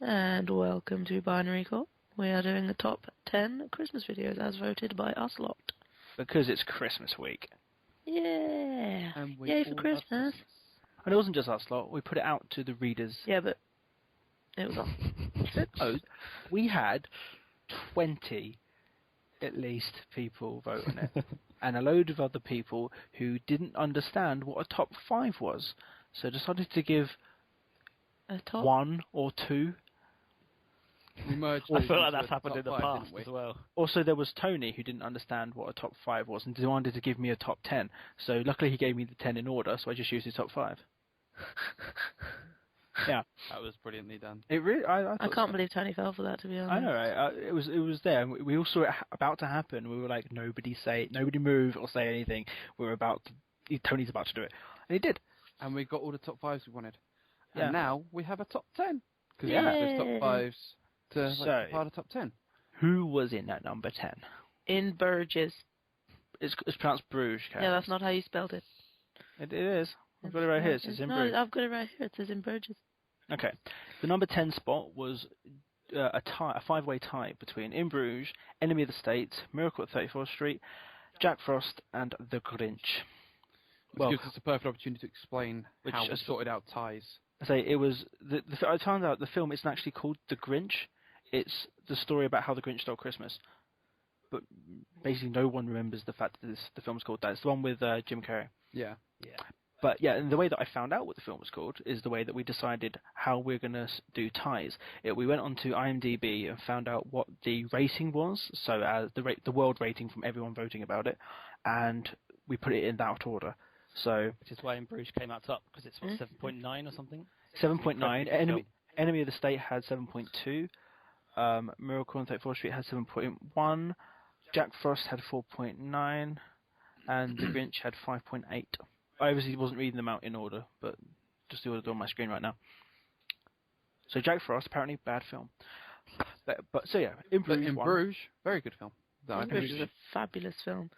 And welcome to Binarycore. We are doing the top 10 Christmas videos as voted by us lot. Because it's Christmas week. Yeah! And we Yay all for love Christmas! And it wasn't just us lot, we put it out to the readers. Yeah, but it was us. Oh, we had 20, at least, people vote on it. And a load of other people who didn't understand what a top 5 was. So decided to give A top? 1 or 2. We merged I those feel like into that's a happened top in the five, past didn't we? as well. Also, there was Tony, who didn't understand what a top 5 was and wanted to give me a top 10. So luckily he gave me the 10 in order, so I just used his top 5. Yeah. That was brilliantly done. It really, I can't believe Tony fell for that, to be honest. I know, right? It was there. And we all saw it about to happen. We were like, nobody move or say anything. Tony's about to do it. And he did. And we got all the top 5s we wanted. Yeah. And now we have a top 10. Because we Yeah. have those top 5s to So- be part of top 10. Who was in at number 10? In Burgess. It's pronounced Bruges, Kat. Yeah, that's not how you spelled it. It is. I've got it right here. It says in Bruges. I've got it right here. It says in Burgess. Okay. The number 10 spot was a 5-way tie between In Bruges, Enemy of the State, Miracle at 34th Street, Jack Frost, and The Grinch. Which gives us a perfect opportunity to explain how we is- sorted out ties. I say it was. I found out the film isn't actually called The Grinch. It's the story about how the Grinch stole Christmas. But basically, no one remembers the fact that the film's called that. It's the one with Jim Carrey. Yeah. But yeah, and the way that I found out what the film was called is the way that we decided how we're going to do ties. We went onto IMDb and found out what the rating was, so as the world rating from everyone voting about it, and we put it in that order. So Which is why In Bruges came out top, because it's 7.9 or something? 7.9. Incredible Enemy of the State had 7.2. Miracle on 34th Street had 7.1. Jack Frost had 4.9. And The Grinch had 5.8. I obviously wasn't reading them out in order, but just the order on my screen right now. So Jack Frost, apparently bad film. But so yeah, In Bruges. In Bruges, very good film. In Bruges is a fabulous film.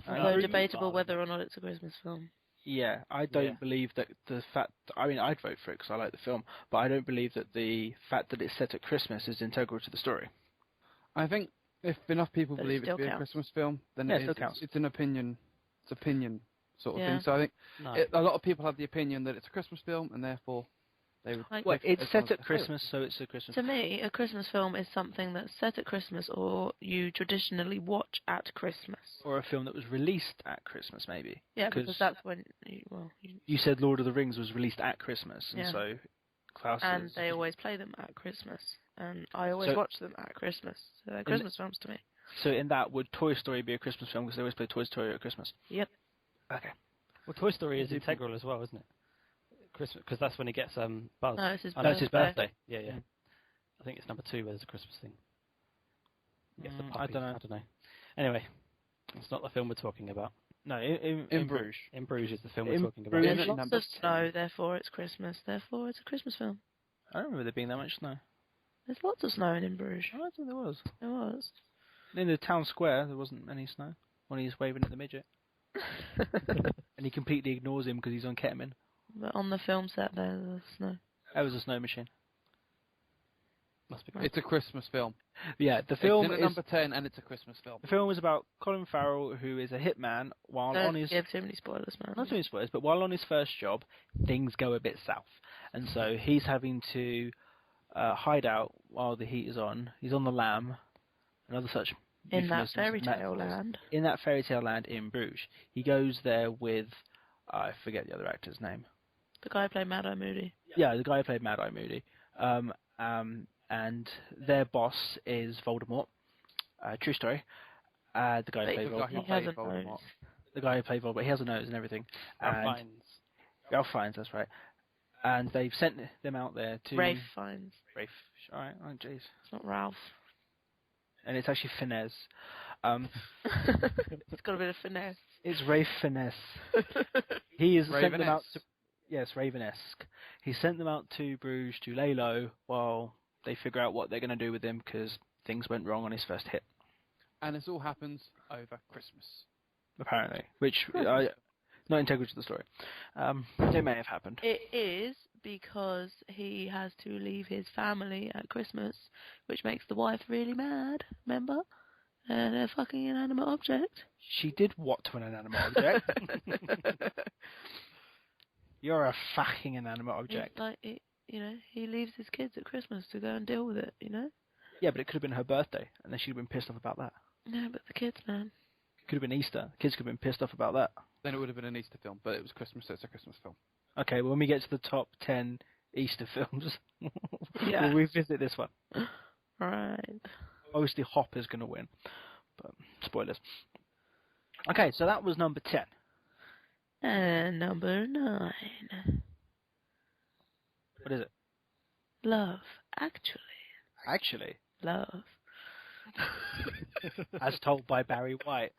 In Although Bruges- debatable whether or not it's a Christmas film. Yeah, I don't believe that the fact... I mean, I'd vote for it because I like the film, but I don't believe that the fact that it's set at Christmas is integral to the story. I think if enough people But it believe it to still be a counts. Christmas film, then Yeah, it it still is, counts. it's an opinion. It's opinion sort of Yeah. thing. So I think No. a lot of people have the opinion that it's a Christmas film, and therefore they would. Like- Well, pick it it's as one set of at their Christmas, so it's a Christmas To me, a Christmas film is something that's set at Christmas or you traditionally watch at Christmas. or a film that was released at Christmas, maybe. Yeah, because that's when, you You said Lord of the Rings was released at Christmas, and Yeah. so Klaus and is... they always play them at Christmas. And I always So- watch them at Christmas. So they're Christmas films to me. So in that, would Toy Story be a Christmas film because they always play Toy Story at Christmas? Yep. Okay. Well, Toy Story is integral as well, isn't it? Christmas, because that's when he gets Buzz. No, it's his Oh, no, it's his birthday. birthday. Yeah. I think it's number 2 where there's a Christmas thing. He gets the I puppy. don't know. Anyway, it's not the film we're talking about. No, in Bruges. In Bruges is the film In we're talking Bruges- about. There's lots number of snow, therefore it's Christmas. Therefore it's a Christmas film. I don't remember there being that much snow. There's lots of snow in Bruges. I don't think there was. There was. In the town square, there wasn't any snow when he's waving at the midget. And he completely ignores him because he's on ketamine. But on the film set there's snow. That was a snow machine. Must be It's a Christmas film. Yeah, the film it's in at number 10, and it's a Christmas film. The film was about Colin Farrell, who is a hitman, while on Don't his... give too many spoilers, man. Not too many spoilers, but while on his first job, things go a bit south. And so he's having to hide out while the heat is on. He's on the lam, and other such... In that euphemisms, fairy tale metaphors. land. In that fairy tale land in Bruges. He goes there with... I forget the other actor's name. The guy who played Mad Eye Moody. Yeah, the guy who played Mad Eye Moody. And their boss is Voldemort. True story. The guy who played The guy who Voldemort. He has a played Voldemort. nose. The guy who played Voldemort. He has a nose and everything. Ralph And Fiennes. Ralph Fiennes, that's right. And they've sent them out there to... Rafe Fiennes. Rafe. Alright, oh jeez. It's not Ralph. And it's actually Finesse. It's got a bit of finesse. It's Rafe Finesse. He has sent them out Raven-esque. to... Yes, Raven-esque. He sent them out to Bruges to lay low while they figure out what they're going to do with him because things went wrong on his first hit. And this all happens over Christmas. Apparently. Which... not integral to the story. It may have happened. It is, because he has to leave his family at Christmas, which makes the wife really mad, remember? And a fucking inanimate object. She did what to an inanimate object? You're a fucking inanimate object. It's like, he leaves his kids at Christmas to go and deal with it, Yeah, but it could have been her birthday, and then she'd have been pissed off about that. No, but the kids, man. It could have been Easter. The kids could have been pissed off about that. Then it would have been an Easter film, but it was Christmas, so it's a Christmas film. Okay, well, when we get to the top 10 Easter films, Yeah. we'll revisit this one. Right. Obviously, Hopper's going to win, but spoilers. Okay, so that was number 10. And number 9. What is it? Love, actually. Actually, Love. as told by Barry White.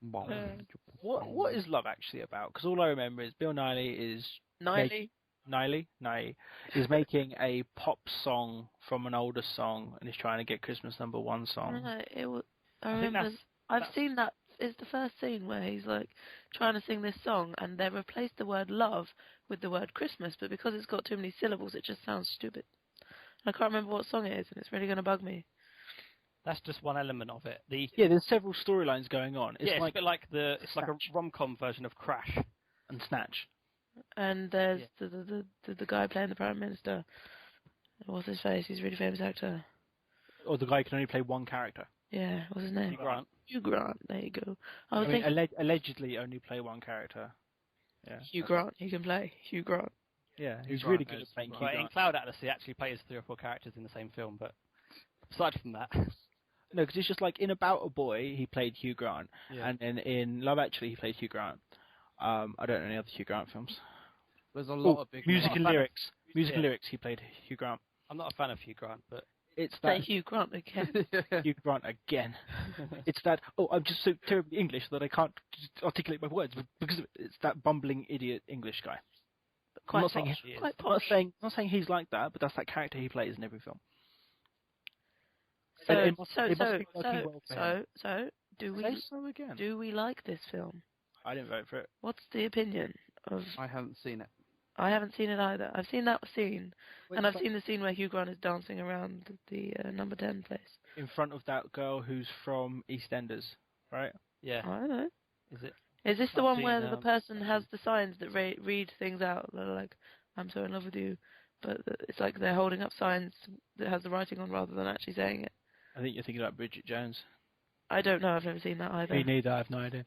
What is Love Actually about? Because all I remember is Bill Nighy is Nighy is making a pop song from an older song and is trying to get Christmas number 1 song. No, I think remember. I've seen that. It's the first scene where he's like trying to sing this song, and they replaced the word love with the word Christmas, but because it's got too many syllables, it just sounds stupid. I can't remember what song it is, and it's really going to bug me. That's just one element of it. Yeah, there's several storylines going on. It's a bit like it's like a rom-com version of Crash and Snatch. And there's the guy playing the Prime Minister. What's his face? He's a really famous actor. Or the guy who can only play one character. Yeah, what's his name? Hugh Grant. Hugh Grant, there you go. I mean, allegedly only play one character. Yeah. Hugh Grant, he can play. Hugh Grant. Yeah, he's really good at playing Hugh Right, in Grant. Cloud Atlas, he actually plays 3 or 4 characters in the same film, but aside from that... No, because it's just like in About a Boy, he played Hugh Grant, Yeah. and then in Love Actually, he played Hugh Grant. I don't know any other Hugh Grant films. There's a lot of big... Music and lyrics. Music and Yeah. lyrics, he played Hugh Grant. I'm not a fan of Hugh Grant, but... It's Say that Hugh Grant again. Hugh Grant again. It's that, I'm just so terribly English that I can't articulate my words because of it. It's that bumbling idiot English guy. I'm not saying posh, he is. Quite I'm posh. not saying he's like that, but that's that character he plays in every film. So, It must be working well for him. do we like this film? I didn't vote for it. What's the opinion of? I haven't seen it. I haven't seen it either. I've seen that scene, and I've Wait, seen the scene where Hugh Grant is dancing around the number 10 place. in front of that girl who's from EastEnders, right? Yeah. I don't know. Is it? Is this the I've one seen, where the person has the signs that read things out? That are like, "I'm so in love with you," but it's like they're holding up signs that has the writing on rather than actually saying it. I think you're thinking about Bridget Jones. I don't know. I've never seen that either. Me neither. I have no idea.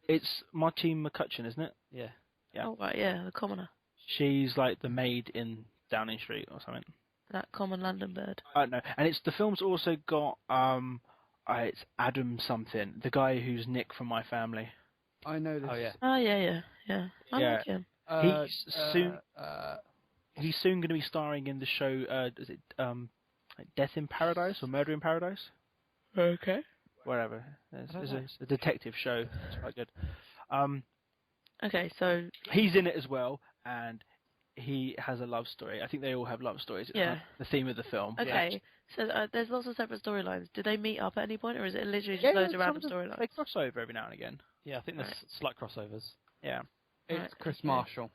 It's Martine McCutcheon, isn't it? Yeah. Yeah. Oh right, yeah, the commoner, She's like the maid in Downing Street or something. that common London bird. I don't know. And it's the film's also got it's Adam something, the guy who's Nick from My Family. I know this. Oh, yeah. Oh yeah. I Yeah. like him. He's soon going to be starring in the show. Is it Death in Paradise or Murder in Paradise? Okay. Whatever. It's a detective show. It's quite good. Okay, so He's in it as well, and he has a love story. I think they all have love stories. It's Yeah. kind of the theme of the film. okay, so there's lots of separate storylines. Do they meet up at any point, or is it literally just loads of random storylines? They cross over every now and again. Yeah, I think there's slight crossovers. Yeah. It's Right, Chris okay. Marshall,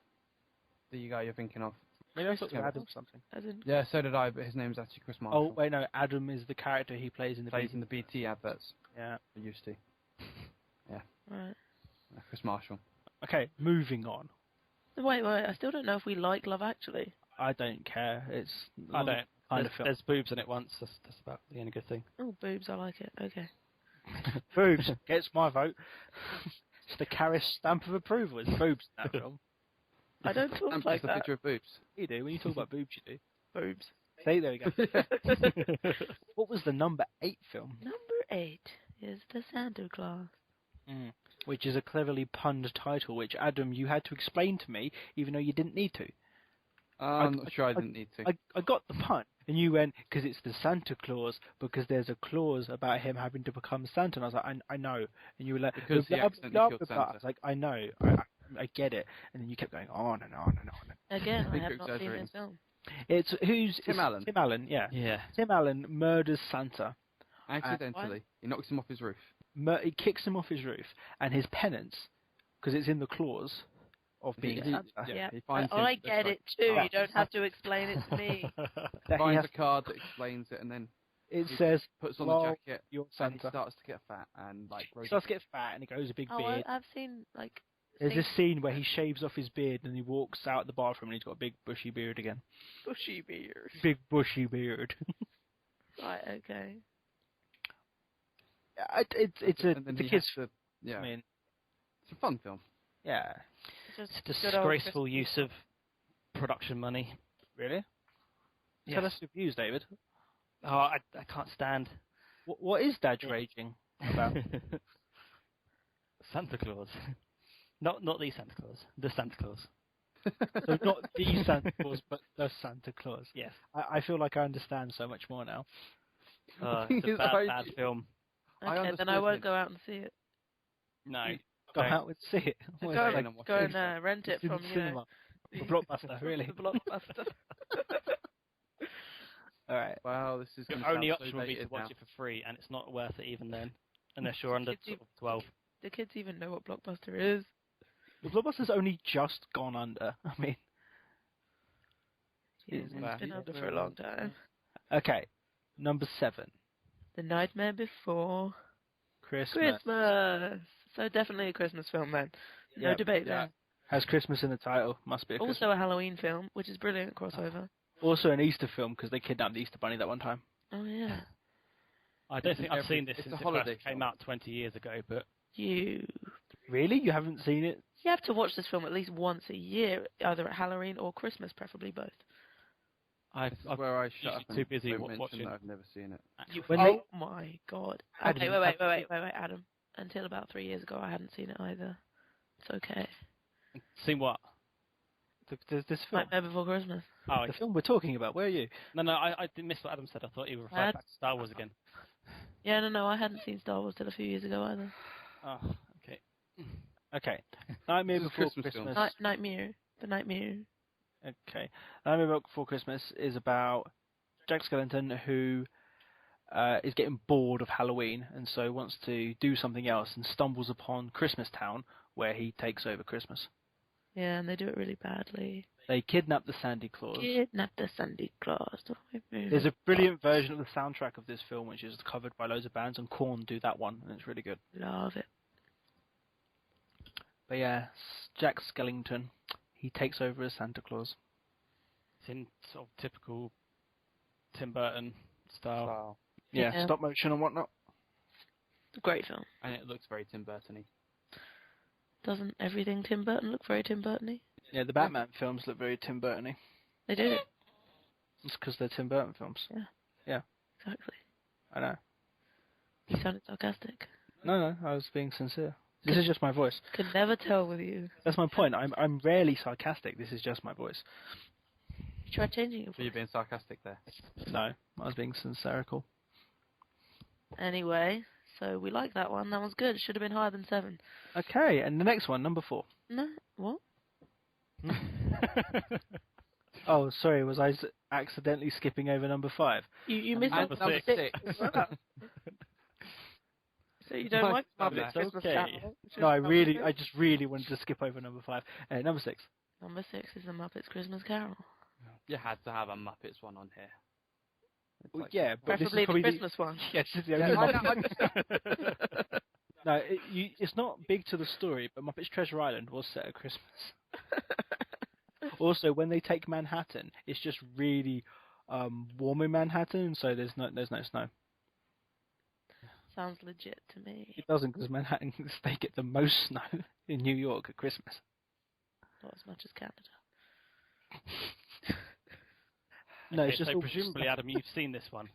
the guy you're thinking of. Maybe I thought it was Yeah. Adam something. As in, Yeah, so did I, but his name's actually Chris Oh, Marshall. wait, no. Adam is the character he plays in the Plays BT. in the BT adverts. Yeah. I used to. right. Chris Marshall. Okay, moving on. Wait, I still don't know if we like Love Actually. I don't care. It's I not the don't. kind of film. There's boobs in it once. That's about the only good thing. Oh, boobs, I like it. Okay. Boobs gets my vote. It's the Caris stamp of approval. It's boobs in that film. I don't talk And like just a that. picture of boobs. You do. When you talk about boobs, you do. Boobs. See, there we go. What was the number 8 film? Number 8 is The Santa Claus. Which is a cleverly punned title, which, Adam, you had to explain to me, even though you didn't need to. I'm not sure I didn't need to. I got the pun, and you went, because it's the Santa Claus, because there's a clause about him having to become Santa, and I was like, I know. And you were like, Because he blah, blah, accidentally blah, killed blah, blah. Santa. I was like, I know, I get it. And then you kept going on and on and on. Again, I think have you're not seen exaggerating. this film. It's Tim it's Allen. Tim Allen, yeah. Yeah. Tim Allen murders Santa. Accidentally. He knocks him off his roof. He kicks him off his roof, and his penance, because it's in the clause of being He- Santa. Yeah. he finds I him, get like, it too. oh. You don't have to explain it to me. That he finds has, a card that explains it, and then it he says, puts on "Well, the jacket, you're and he Santa." starts to get fat and like He grows starts to get fat and he grows a big Oh, beard. I've seen like. There's this scene where he shaves off his beard and he walks out the bathroom and he's got a big bushy beard again. bushy beard. Big bushy beard. Right. Okay. It's a and then the he kids. has to, yeah, I mean, it's a fun film. yeah. Just It's good old disgraceful Christmas. use of production money. Really? Yes. Tell us your views, David. Oh, I can't stand What is Dad raging about? Santa Claus. Not the Santa Claus. The Santa Claus. So not the Santa Claus, but the Santa Claus. Yes. I feel like I understand so much more now. It's a Is bad, I- bad film. I Okay, then understood I won't him. go out and see it. No. Go Don't. out and see it. Go, What is Go it, in like and watch go it. and rent it in from the you cinema? know The Blockbuster, really? the Blockbuster. All right. Wow, this is The gonna only sound so option would be to dated watch now. it for free, and it's not worth it even then, unless you're under Kids sort of 12. The kids even know what Blockbuster is. The Blockbuster's only just gone under. I mean, Yeah, It's it's been under for a long time. okay. Number 7, The Nightmare Before Christmas. Christmas. So definitely a Christmas film then. No Yep. debate Yeah. there. Has Christmas in the title. Must be a Christmas. Also a Halloween film, which is brilliant crossover. Also an Easter film because they kidnapped the Easter Bunny that one time. Oh yeah. I don't It's think an I've seen this it's since a it holiday first came film. out 20 years ago, but You Really? You haven't seen it? have to watch this film at least once a year, either at Halloween or Christmas, preferably both. I've, This is I've where I shut usually up and too busy don't watching mention that I've never seen it. actual When Oh my god. Adam, Okay, you wait, have- Adam. Until about 3 years ago, I hadn't seen it either. It's okay. Seen what? This film. Nightmare Before Christmas. Oh, The film we're talking about. Where are you? no, I didn't miss what Adam said. I thought he referred back to Star Wars again. Yeah, no, I hadn't seen Star Wars till a few years ago either. Oh, okay. Okay. Nightmare This is Before Christmas Christmas. films. Nightmare. The Nightmare. Okay. Nightmare Before Christmas is about Jack Skellington who is getting bored of Halloween and so wants to do something else and stumbles upon Christmas Town where he takes over Christmas. Yeah, and they do it really badly. They kidnap the Santa Claus. Kidnap the Santa Claus. There's a brilliant version of the soundtrack of this film which is covered by loads of bands and Korn do that one and it's really good. Love it. But yeah, Jack Skellington, he takes over as Santa Claus. It's in sort of typical Tim Burton style. Wow. Yeah, Yeah. stop motion and whatnot. Great film. And it looks very Tim Burton-y. Doesn't everything Tim Burton look very Tim Burton-y? Yeah, the Batman films look very Tim Burton-y. They do. It's because they're Tim Burton films. Exactly. I know. You sounded sarcastic. No, I was being sincere. This is just my voice. Could never tell with you. That's my point. I'm rarely sarcastic. This is just my voice. You tried changing your So you're voice. being sarcastic there. No, I was being sincerical. Anyway, so we like that one. That one's good. It should have been higher than 7. Okay, and the next one, number 4. No, what? Oh, sorry, was I accidentally skipping over number 5? You missed And number number 6. 6. So you don't like Muppets It's Christmas okay. Carol? which is No, number 6? I just really wanted to skip over number 5. Number 6. Number 6 is the Muppets Christmas Carol. You had to have a Muppets one on here. It's Well, like- yeah, but this is Preferably the probably Christmas one. yeah, this is the Yeah, only I Muppet- know, No, it's not big to the story, but Muppets Treasure Island was set at Christmas. Also, when they take Manhattan, it's just really warm in Manhattan, so there's no snow. Sounds legit to me. It doesn't because Manhattan they get the most snow in New York at Christmas. Not as much as Canada. No, Okay, it's just so all presumably, Adam, you've seen this one.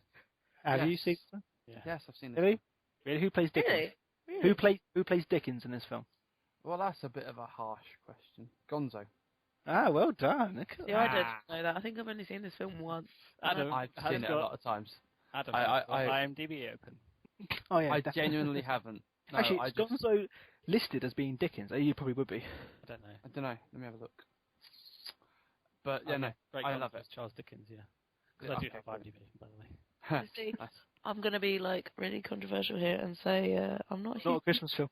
Have you Yes. seen this one? Yeah. Yes, I've seen this. Really? Really? Who plays Dickens? Really? Really? Who plays Dickens in this film? Well, that's a bit of a harsh question. Gonzo. Ah, well done. Look at See, I don't Ah. know that. I think I've only seen this film once. Adam, I've has seen it a got- lot of times. Adam, I- has got I- IMDb open. Oh yeah, I definitely. genuinely haven't. No, Actually, I it's just, Gonzo listed as being Dickens. You probably would be. I don't know. I don't know. Let me have a look. But yeah, Okay, no, great I guns, love it. Charles Dickens, yeah. Because Yeah, I do okay, have cool. IMDb, by the way. You see, Nice. I'm going to be like really controversial here and say I'm not a Not a huge, Christmas film.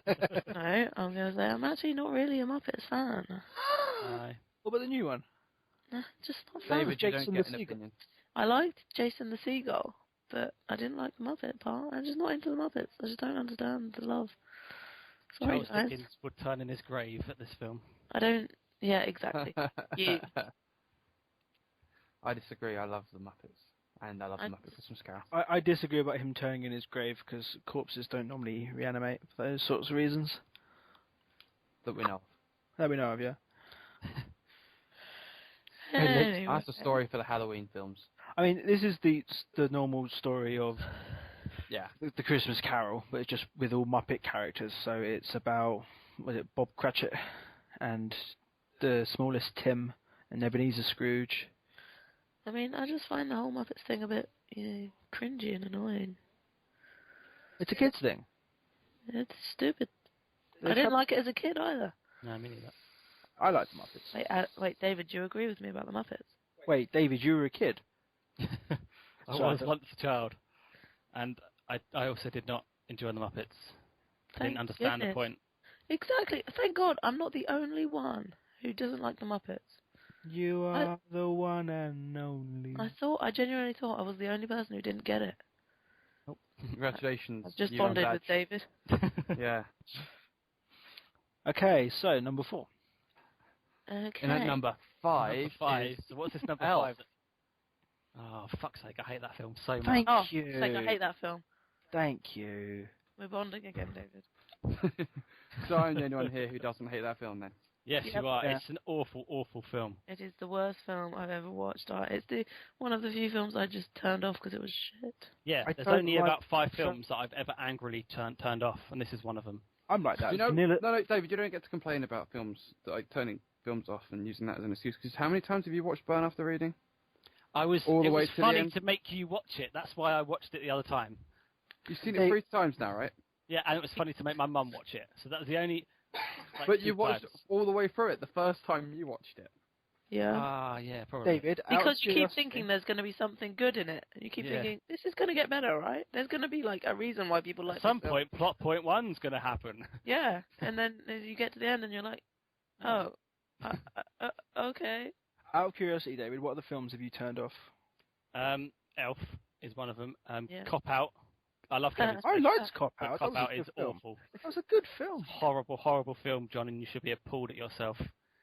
No, I'm going to say I'm actually not really a Muppets fan. Aye. What about the new one? Nah, just not fan. David, you Jason don't get the an Seagull. opinion. I liked Jason the Seagull, but I didn't like the Muppet part. I'm just not into the Muppets. I just don't understand the love. Sorry, Charles guys. Dickens would turn in his grave at this film. I don't... Yeah, exactly. You. I disagree. I love the Muppets. And I love the Muppet Christmas Carol. I disagree about him turning in his grave because corpses don't normally reanimate for those sorts of reasons. That we know of. That we know of, yeah. Anyway. That's the story for the Halloween films. I mean, this is the normal story of Yeah. the Christmas Carol, but it's just with all Muppet characters. So it's about, was it Bob Cratchit and the smallest Tim and Ebenezer Scrooge. I mean, I just find the whole Muppets thing a bit, cringy and annoying. It's a kids thing. It's stupid. I didn't like it as a kid either. No, me neither. I like the Muppets. Wait, David, do you agree with me about the Muppets? Wait, David, you were a kid. I Sorry, was once a child, and I also did not enjoy the Muppets. I didn't understand the point. Exactly. Thank God I'm not the only one who doesn't like the Muppets. You are the one and only. I genuinely thought I was the only person who didn't get it. Congratulations. I've just you and bonded Dad. with David. Yeah. Okay, so number 4. Okay. And at number 5. Number 5. Is So what's this number Elf. 5? Oh, fuck's sake! I hate that film so much. Thank Oh, you. sake, I hate that film. Thank you. We're bonding again, David. So I'm the only one here who doesn't hate that film then. Yes, Yep. you are. Yeah. It's an awful, awful film. It is the worst film I've ever watched. It's one of the few films I just turned off because it was shit. Yeah, I there's don't only like about 5 film. films that I've ever angrily turned off, and this is one of them. I'm like that. You know, Vanilla. no, David, you don't get to complain about films, like turning films off and using that as an excuse. Because how many times have you watched Burn After Reading? All the way it was to the funny end? to make you watch it. That's why I watched it the other time. You've seen it 3 times now, right? Yeah, and it was funny to make my mum watch it. So that was the only. Like, But 2 you watched times. all the way through it the first time you watched it. Yeah. Ah, yeah, probably. David, out of Because you keep curiosity- thinking there's going to be something good in it. And you keep Yeah. thinking, this is going to get better, right? There's going to be, like, a reason why people like At some this film. point, plot point 1's going to happen. Yeah. And then as you get to the end and you're like, oh, okay. Out of curiosity, David, what other films have you turned off? Elf is one of them. Yeah. Cop Out. I love Kevin I Spacey, liked Cop but Out. Cop That was Out a good is film. awful. That was a good film. Horrible, horrible film, John, and you should be appalled at yourself.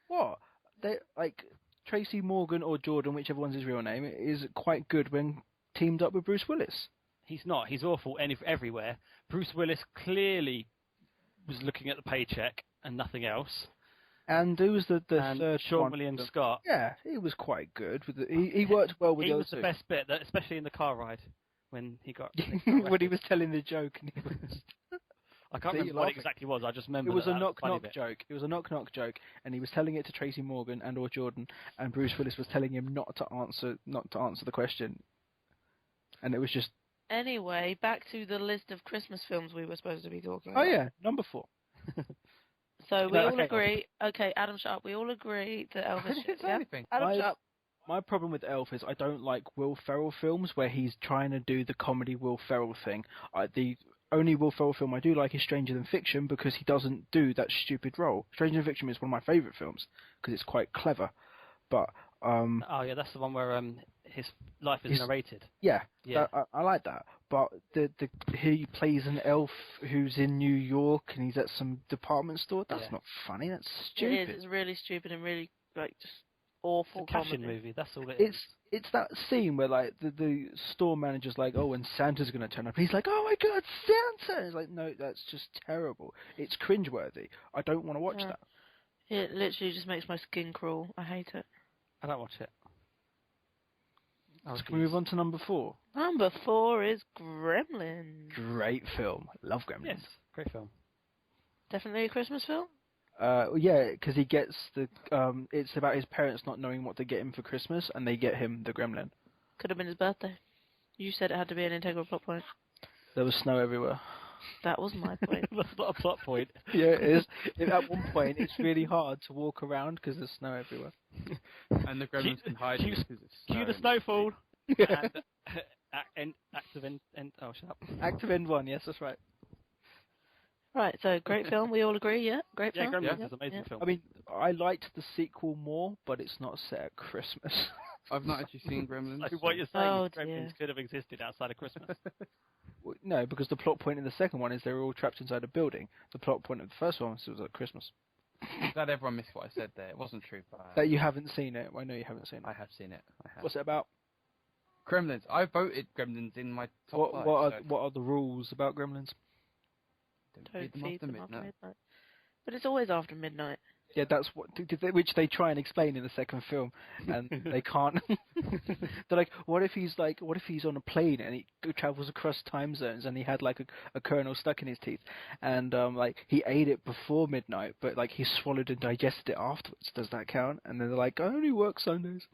What? They like Tracy Morgan or Jordan, whichever one's his real name, is quite good when teamed up with Bruce Willis. He's not. He's awful everywhere. Bruce Willis clearly was looking at the paycheck and nothing else. And who was the And third Sean one? William Scott. Yeah, he was quite good. With he worked well with He the was other the two. best bit, especially in the car ride when he got. when he was telling the joke. And he was, I can't See, remember you're what it laughing. exactly was. I just remember it was that a that knock funny knock bit. joke. It was a knock knock joke, and he was telling it to Tracy Morgan and or Jordan, and Bruce Willis was telling him not to answer the question. And it was just, Anyway, back to the list of Christmas films we were supposed to be talking oh about. yeah, number 4. So we No, all okay. agree. Okay, Adam, shut up. We all agree that I Elvis didn't shit, say yeah? anything. Adam, shut up. My problem with Elf is I don't like Will Ferrell films where he's trying to do the comedy Will Ferrell thing. The only Will Ferrell film I do like is Stranger Than Fiction because he doesn't do that stupid role. Stranger Than Fiction is one of my favourite films because it's quite clever. But Oh yeah, that's the one where his life is His- narrated. yeah, Yeah. I like that. But he plays an elf who's in New York and he's at some department store. That's Yeah. not funny. That's It stupid. is. It's really stupid and really, like, just awful It's a cash-in comedy. movie. That's all it is. It's that scene where like the store manager's like, oh, and Santa's going to turn up. He's like, oh my God, Santa! It's like, no, that's just terrible. It's cringeworthy. I don't want to watch Yeah. that. It literally just makes my skin crawl. I hate it. I don't watch it. Can we move on to number 4? Number 4 is Gremlins. Great film. Love Gremlins. Yes, great film. Definitely a Christmas film? Yeah, because he gets the. It's about his parents not knowing what to get him for Christmas, and they get him the gremlin. Could have been his birthday. You said it had to be an integral plot point. There was snow everywhere. That was my point. That's not a plot point. Yeah, it is. At one point, it's really hard to walk around because there's snow everywhere. And the gremlins can hide cue- because it's Cue the snowing. snowfall. And active end. Oh, shut up. Active end 1, yes, that's right. Right, so great film. We all agree, yeah? Great Yeah, film. Gremlins Yeah. is an amazing Yeah. film. I mean, I liked the sequel more, but it's not set at Christmas. I've not actually seen Gremlins. So what you're saying Oh, is Gremlins dear. could have existed outside of Christmas. Well, no, because the plot point in the second one is they were all trapped inside a building. The plot point of the first one was at Christmas. I'm glad everyone missed what I said there. It wasn't true, but That you haven't seen it. I know you haven't seen it. I have seen it. I have. What's it about? Gremlins. I voted Gremlins in my top five. What are the rules about Gremlins? Don't them feed after them after midnight. midnight. But it's always after midnight. Yeah, that's which they try and explain in the second film, and they can't. They're what if he's on a plane and he travels across time zones and he had like a kernel stuck in his teeth, and he ate it before midnight, but like he swallowed and digested it afterwards. Does that count? And then they're like, I only work Sundays.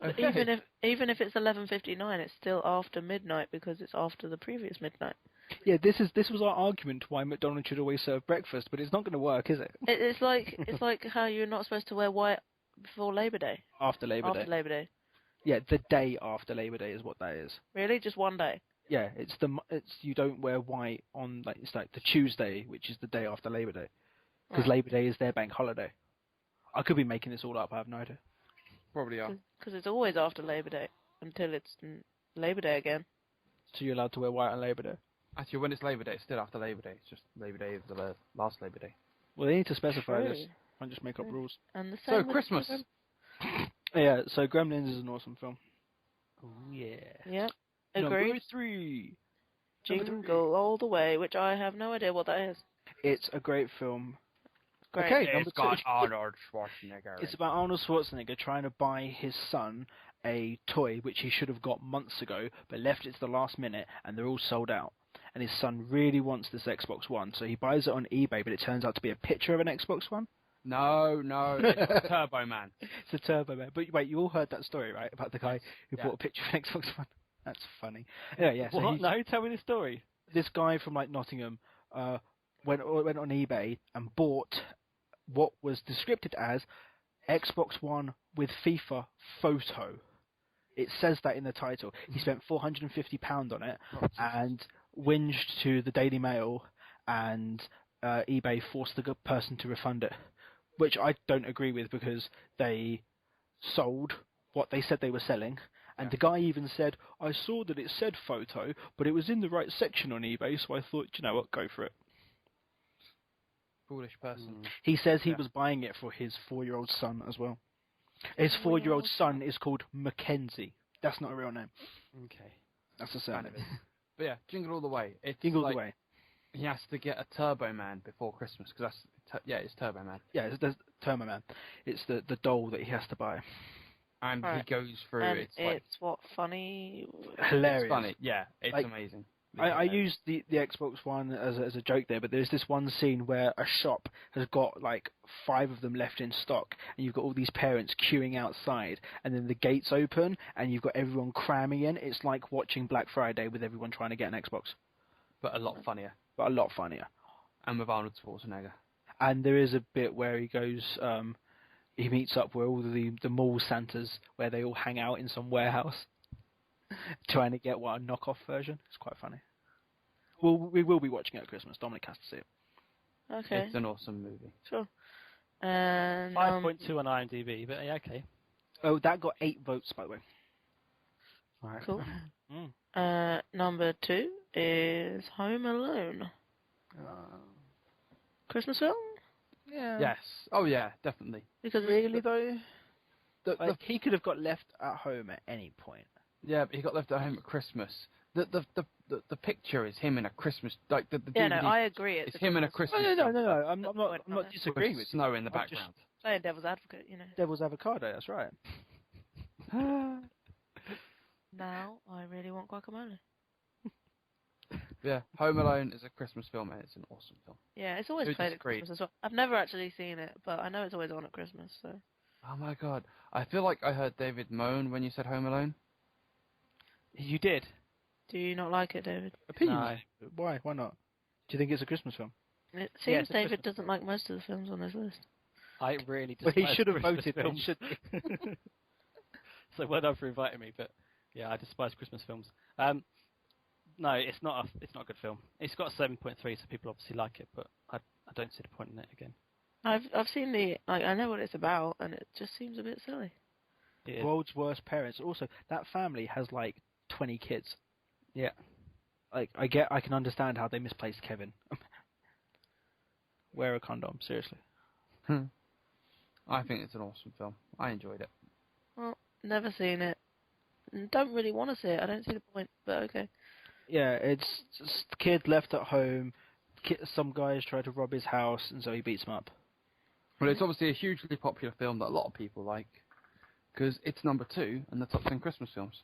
But even if it's 11:59, it's still after midnight because it's after the previous midnight. Yeah, this was our argument why McDonald's should always serve breakfast, but it's not going to work, is it? It's like how you're not supposed to wear white before Labor Day. After Labor Day. After Labor Day. Yeah, the day after Labor Day is what that is. Really, just one day. Yeah, it's you don't wear white on it's like the Tuesday, which is the day after Labor Day, because Right. Labor Day is their bank holiday. I could be making this all up. I have no idea. Probably are. Because it's always after Labor Day until it's Labor Day again. So you're allowed to wear white on Labor Day. Actually, when it's Labor Day, it's still after Labor Day. It's just Labor Day is the last Labor Day. Well, they need to specify this. True. Can't just make up True. rules. And the So same with Christmas. children. Yeah. So Gremlins is an awesome film. Oh yeah. Yeah. Number Agreed. 3. Number three. Jingle all the way, which I have no idea what that is. It's a great film. Great. Okay, number It's got two. Arnold Schwarzenegger. It's about Arnold Schwarzenegger trying to buy his son a toy which he should have got months ago, but left it to the last minute, and they're all sold out. And his son really wants this Xbox One, so he buys it on eBay, but it turns out to be a picture of an Xbox One. No, it's Turbo Man. It's a Turbo Man. But wait, you all heard that story, right? About the guy who Yeah. bought a picture of an Xbox One. That's funny. Yeah. So What? No, tell me the story. this guy from Nottingham went on eBay and bought what was described as Xbox One with FIFA photo. It says that in the title. He spent £450 on it and whinged to the Daily Mail, and eBay forced the person to refund it, which I don't agree with because they sold what they said they were selling. And the guy even said, I saw that it said photo, but it was in the right section on eBay, so I thought, you know what, go for it. Foolish person. He says he Yeah. was buying it for his 4-year-old son as well. His 4-year-old son is called Mackenzie. That's not a real name. Okay. That's a Kind surname. of is. But yeah, Jingle All the Way. It's Jingle like the way. he has to get a Turbo Man before Christmas because it's Turbo Man, Yeah, it's the Turbo Man. It's the doll that he has to buy. and he Right. goes through. And It's like what funny? Hilarious. it's funny. Yeah, it's Like, amazing. I used the Xbox One as a joke there, but there's this one scene where a shop has got like 5 of them left in stock, and you've got all these parents queuing outside, and then the gates open, and you've got everyone cramming in. It's like watching Black Friday with everyone trying to get an Xbox, But a lot funnier, but a lot funnier. and with Arnold Schwarzenegger. And there is a bit where he goes, he meets up with all the mall Santas, where they all hang out in some warehouse, trying to get a knockoff version. It's quite funny. Well, we will be watching it at Christmas. Dominic has to see it. Okay, It's an awesome movie. sure. And 5.2 on IMDb, but yeah, okay. Oh, that got 8 votes, by the way. Right. Cool. Mm. Number 2 is Home Alone. Christmas film? Yeah. Yes. Oh yeah, definitely. Because Really though, The he could have got left at home at any point. yeah, but he got left at home at Christmas. The picture is him in a Christmas the yeah, no, DVD I agree. It's him in a Christmas. No. I'm not With disagreeing with you. snow in the I'm just- background. Playing devil's advocate, you know. Devil's avocado. That's right. Now I really want guacamole. Yeah, Home Alone is a Christmas film and it's an awesome film. Yeah, it's always Who played at disagreed? Christmas as well. I've never actually seen it, but I know it's always on at Christmas. So Oh my god, I feel like I heard David moan when you said Home Alone. You did? do you not like it, David? Opinions. Why? Why not? Do you think it's a Christmas film? It Yeah, seems it's a David Christmas doesn't like most of the films on this list. I really Well, he despise should have Christmas voted. Then, films. should So well done for inviting me, but yeah, I despise Christmas films. No, it's not a good film. It's got a 7.3, so people obviously like it, but I don't see the point in it again. I've seen the I know what it's about, and it just seems a bit silly. It is. World's worst parents. Also, that family has like 20 kids. Yeah. Like, I can understand how they misplaced Kevin. Wear a condom, seriously. I think it's an awesome film. I enjoyed it. Well, never seen it. Don't really want to see it. I don't see the point, but okay. Yeah, it's just the kid left at home. Some guys try to rob his house, and so he beats him up. Well, it's obviously a hugely popular film that a lot of people like, because it's number 2 in the top 10 Christmas films.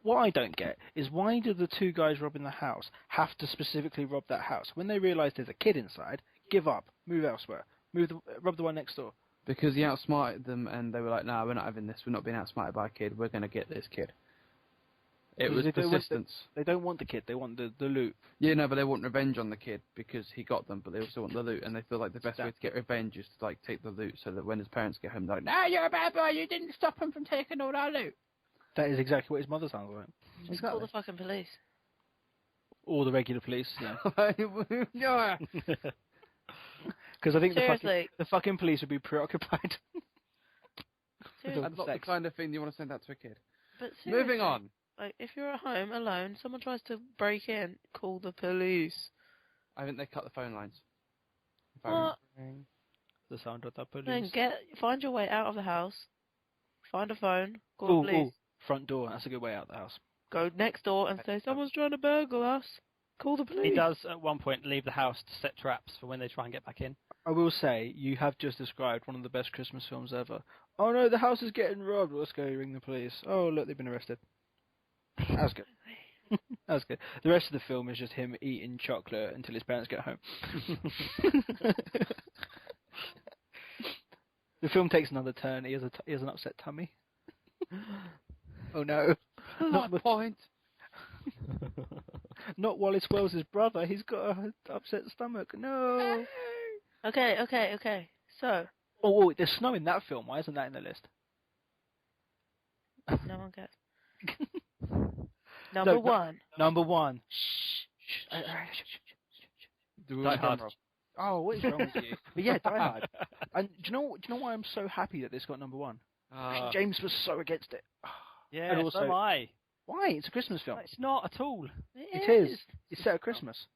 What I don't get is why do the two guys robbing the house have to specifically rob that house? When they realise there's a kid inside, give up, move elsewhere, rob the one next door. Because he outsmarted them, and they were like, "No, we're not having this. We're not being outsmarted by a kid. We're going to get this kid." It was persistence. They don't want the kid, they want the loot. Yeah, no, but they want revenge on the kid because he got them, but they also want the loot, and they feel like the best way to get revenge is to like take the loot, so that when his parents get home, they're like, "No, you're a bad boy. You didn't stop him from taking all our loot." That is exactly what his mother sounds like. Just call the fucking police. Or the regular police, yeah. Yeah. Because I think Seriously. the fucking police would be preoccupied. Seriously. That's not the kind of thing you want to send out to a kid. But seriously, Moving on. Like, if you're at home alone, someone tries to break in, call the police. I think they cut the phone lines. What? The sound of the police. Then find your way out of the house, find a phone, call the police. Ooh, front door, that's a good way out of the house. Go next door and say, someone's trying to burgle us. Call the police. He does at one point leave the house to set traps for when they try and get back in. I will say, you have just described one of the best Christmas films ever. Oh no, the house is getting robbed. Let's go ring the police. Oh look, they've been arrested. That was good. That was good. The rest of the film is just him eating chocolate until his parents get home. The film takes another turn. He has an upset tummy. Oh no. Not the point. Not Wallace Wells' brother. He's got an upset stomach. No. Okay. So. Oh, there's snow in that film. Why isn't that in the list? No one cares. Number one. Number one. Die Hard. Oh, what is wrong with you? But yeah, Die Hard. And do you know why I'm so happy that this got number one? James was so against it. Yeah, And also, so am I. Why? It's a Christmas film. It's not at all. It is. It's set at Christmas.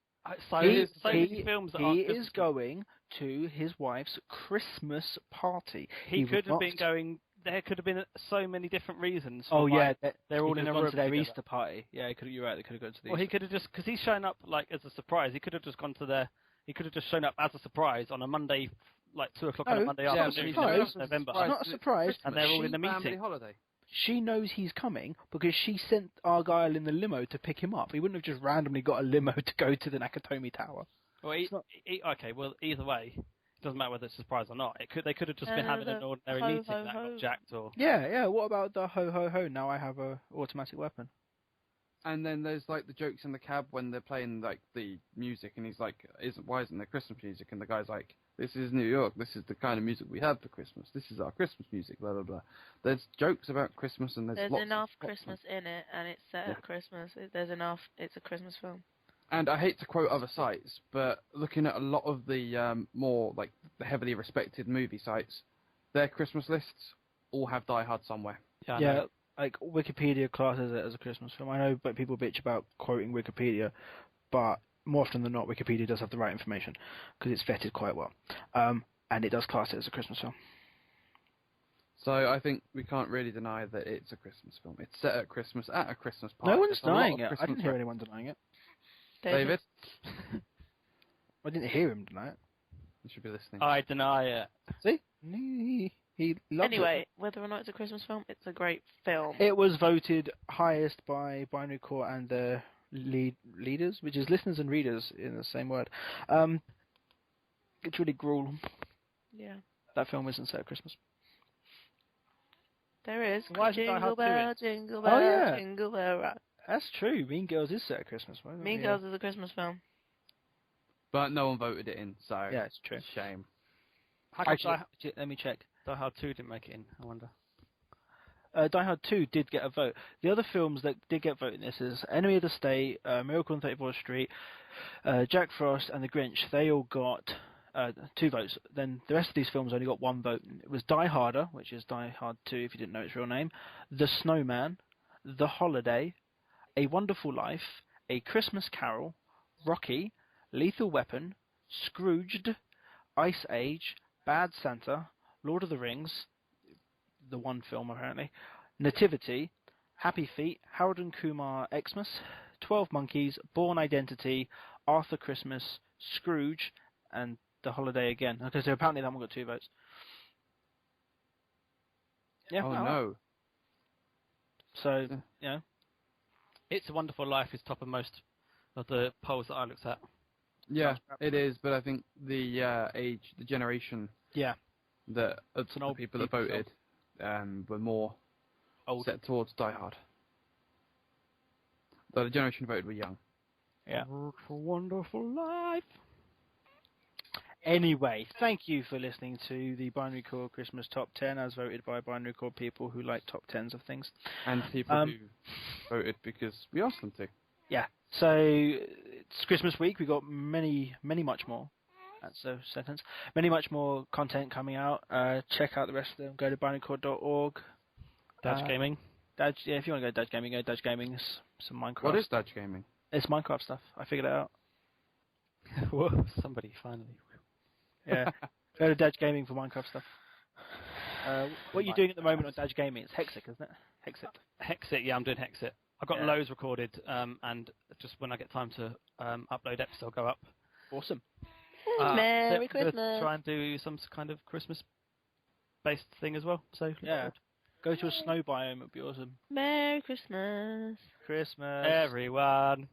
So He many films that aren't is Christmas. going to his wife's Christmas party. He could have been going. There could have been so many different reasons. Oh why yeah, they're all in a room room to their together. Easter party. Yeah, you're right. They could have gone to the. Well, he could have just because he's shown up like as a surprise. He could have just gone to their. He could have just shown up as a surprise on a Monday, like 2:00 on a Monday it's not a afternoon surprise. in November. It's not a surprise. And they're all in a Family meeting. holiday. She knows he's coming because she sent Argyle in the limo to pick him up. He wouldn't have just randomly got a limo to go to the Nakatomi Tower. Well, okay. Well, either way, it doesn't matter whether it's a surprise or not. They could have just been having an ordinary meeting that got jacked or. Yeah. What about the ho ho ho? Now I have a automatic weapon. And then there's like the jokes in the cab when they're playing like the music, and he's like, "Why isn't there Christmas music?" And the guy's like, "This is New York. This is the kind of music we have for Christmas. This is our Christmas music." Blah blah blah. There's jokes about Christmas, and there's lots enough of Christmas in it, and it's set at Christmas. There's enough. It's a Christmas film. And I hate to quote other sites, but looking at a lot of the more like the heavily respected movie sites, their Christmas lists all have Die Hard somewhere. Yeah. Like Wikipedia classes it as a Christmas film. I know, but people bitch about quoting Wikipedia, but more often than not, Wikipedia does have the right information because it's vetted quite well, and it does class it as a Christmas film. So I think we can't really deny that it's a Christmas film. It's set at Christmas at a Christmas party. No one's There's a lot denying of it. I Christmas didn't hear anyone denying it. David? I didn't hear him deny it. You should be listening. I deny it. See, he loved Anyway, whether or not it's a Christmas film, it's a great film. it. It was voted highest by Binarycore and the leaders, which is listeners and readers in the same word. It's really gruel. Yeah. That film isn't set at Christmas. There is. Why is it Die Jingle Hard 2 in? bell, jingle bell, Oh, yeah. jingle bell rock. That's true. Mean Girls is set at Christmas. Why don't Mean we, Girls is a Christmas film. But no one voted it in, so Yeah, it's true. shame. How come Actually, let me check. Die Hard 2 didn't make it in? I wonder. Die Hard 2 did get a vote. The other films that did get voted in this is Enemy of the State, Miracle on 34th Street, Jack Frost, and The Grinch. They all got 2 votes. Then the rest of these films only got 1 vote. It was Die Harder, which is Die Hard 2 if you didn't know its real name, The Snowman, The Holiday, A Wonderful Life, A Christmas Carol, Rocky, Lethal Weapon, Scrooged, Ice Age, Bad Santa, Lord of the Rings, the one film apparently, Nativity, Happy Feet, Harold and Kumar Xmas, 12 Monkeys, Born Identity, Arthur Christmas, Scrooge, and The Holiday again. Okay, so apparently that one got 2 votes. Yeah. Oh no. So, yeah. It's a Wonderful Life is top of most of the polls that I looked at. Yeah, it is, but I think the the generation Yeah. that of It's an the old people that people voted were more Old. set towards Die Hard. Though the generation voted were young. Yeah. It's a Wonderful Life. Anyway, thank you for listening to the Binarycore Christmas Top 10 as voted by Binarycore people who like top 10s of things. And people who voted because we asked them to. Yeah. So it's Christmas week. We've got many much more. That's a sentence. Many much more content coming out. Check out the rest of them. Go to binarycore.org. Dodge Gaming. Dodge, yeah, if you want to go to Dodge Gaming, go to Dodge Gaming. It's some Minecraft. What is Dutch gaming? It's Minecraft stuff. I figured it out. Whoa, somebody finally. Yeah. Go to Dodge Gaming for Minecraft stuff. What are you doing at the moment on Dodge Gaming? It's Hexic, isn't it? Hexit. Hexit, yeah, I'm doing Hexit. I've got loads recorded, and just when I get time to upload episodes, they'll go up. Awesome. Merry I'm gonna Christmas. try and do some kind of Christmas-based thing as well. So Yeah. Go to a snow biome. It'd be awesome. Merry Christmas. Christmas. everyone.